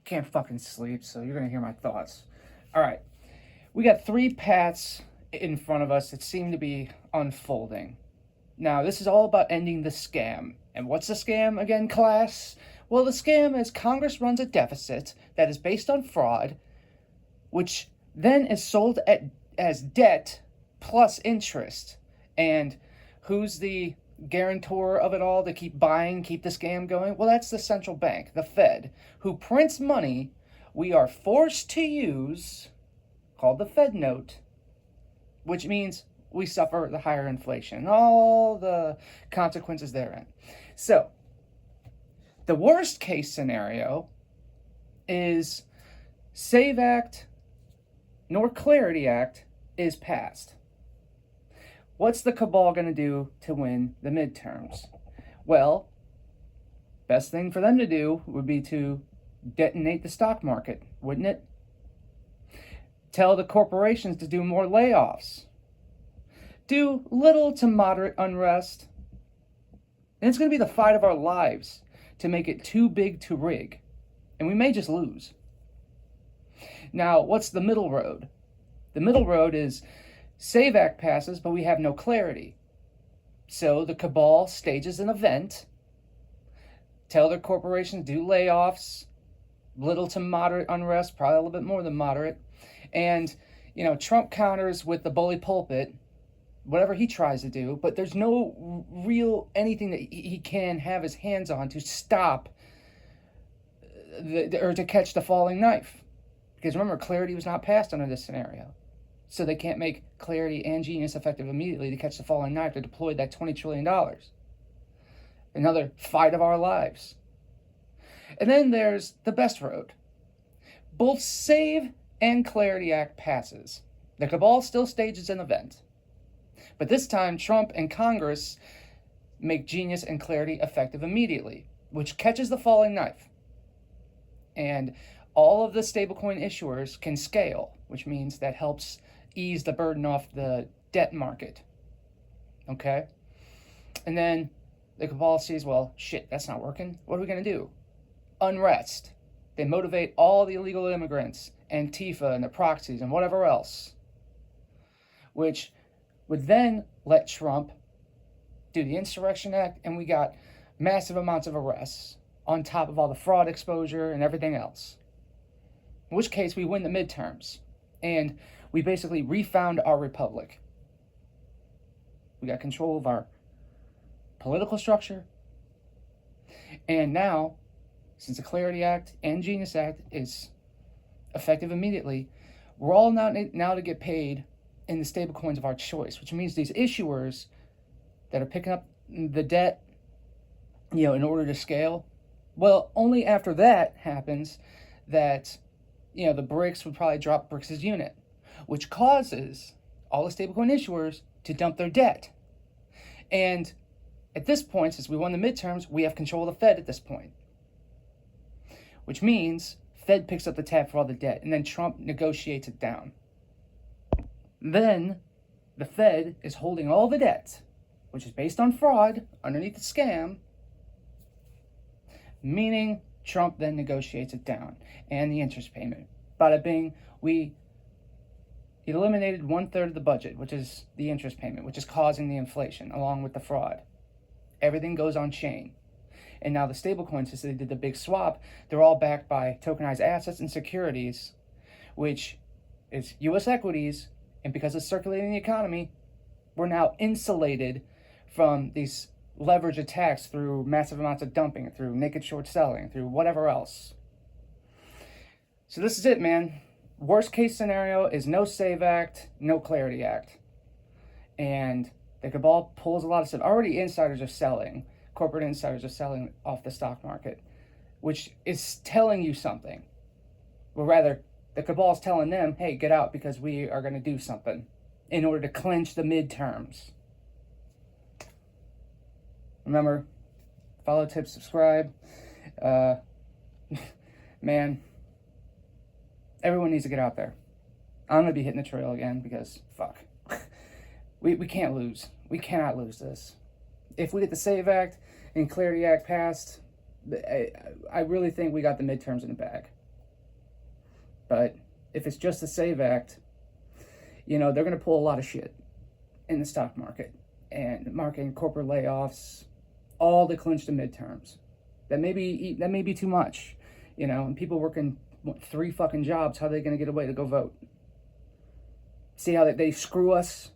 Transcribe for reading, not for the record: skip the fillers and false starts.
can't fucking sleep, so you're gonna hear my thoughts. All right, we got three paths in front of us that seem to be unfolding. Now, this is all about ending the scam. And what's the scam again, class? Well, the scam is Congress runs a deficit that is based on fraud, which then is sold as debt plus interest. And who's the guarantor of it all to keep buying, keep the scam going? Well, that's the central bank, the Fed, who prints money we are forced to use, called the Fed note, which means we suffer the higher inflation and all the consequences therein. So, the worst case scenario is SAVE Act nor Clarity Act is passed. What's the cabal going to do to win the midterms? Well, best thing for them to do would be to detonate the stock market, wouldn't it? Tell the corporations to do more layoffs. Do little to moderate unrest. And it's going to be the fight of our lives to make it too big to rig. And we may just lose. Now, what's the middle road? The middle road is SAVE Act passes, but we have no clarity. So the cabal stages an event, tell their corporations do layoffs, little to moderate unrest, probably a little bit more than moderate. And, Trump counters with the bully pulpit, whatever he tries to do, but there's no real anything that he can have his hands on to stop or to catch the falling knife. Because remember, clarity was not passed under this scenario. So they can't make clarity and genius effective immediately to catch the falling knife to deploy that $20 trillion. Another fight of our lives. And then there's the best road. Both SAVE and Clarity Act passes. The cabal still stages an event. But this time, Trump and Congress make genius and clarity effective immediately, which catches the falling knife. And all of the stablecoin issuers can scale, which means that helps ease the burden off the debt market. Okay? And then the cabal sees, well, shit, that's not working. What are we going to do? Unrest. They motivate all the illegal immigrants, Antifa and the proxies and whatever else, which would then let Trump do the Insurrection Act, and we got massive amounts of arrests on top of all the fraud exposure and everything else. In which case, we win the midterms, and we basically refound our republic. We got control of our political structure, and now, since the Clarity Act and Genius Act is effective immediately, we're all now to get paid in the stablecoins of our choice, which means these issuers that are picking up the debt, in order to scale, well, only after that happens that, the BRICS would probably drop BRICS' unit, which causes all the stablecoin issuers to dump their debt. And at this point, since we won the midterms, we have control of the Fed at this point, which means Fed picks up the tab for all the debt, and then Trump negotiates it down. Then the Fed is holding all the debt, which is based on fraud underneath the scam, meaning Trump then negotiates it down, and the interest payment. Bada bing, we eliminated 1/3 of the budget, which is the interest payment, which is causing the inflation, along with the fraud. Everything goes on chain. And now the stablecoins, since they did the big swap, they're all backed by tokenized assets and securities, which is U.S. equities, and because it's circulating the economy, we're now insulated from these leverage attacks through massive amounts of dumping, through naked short selling, through whatever else. So this is it, man. Worst case scenario is no SAVE Act, no Clarity Act. And the cabal pulls a lot of stuff. Already insiders are selling. Corporate insiders are selling off the stock market, which is telling you something. Or rather, the cabal is telling them, hey, get out because we are going to do something in order to clinch the midterms. Remember, follow, tip, subscribe. Man, everyone needs to get out there. I'm going to be hitting the trail again because, fuck. We can't lose. We cannot lose this. If we get the SAVE Act and Clarity Act passed, I really think we got the midterms in the bag. But if it's just the SAVE Act, they're going to pull a lot of shit in the stock market and marketing, corporate layoffs, all to clinch the midterms. That may be too much, and people working 3 fucking jobs, how are they going to get away to go vote? See how they screw us?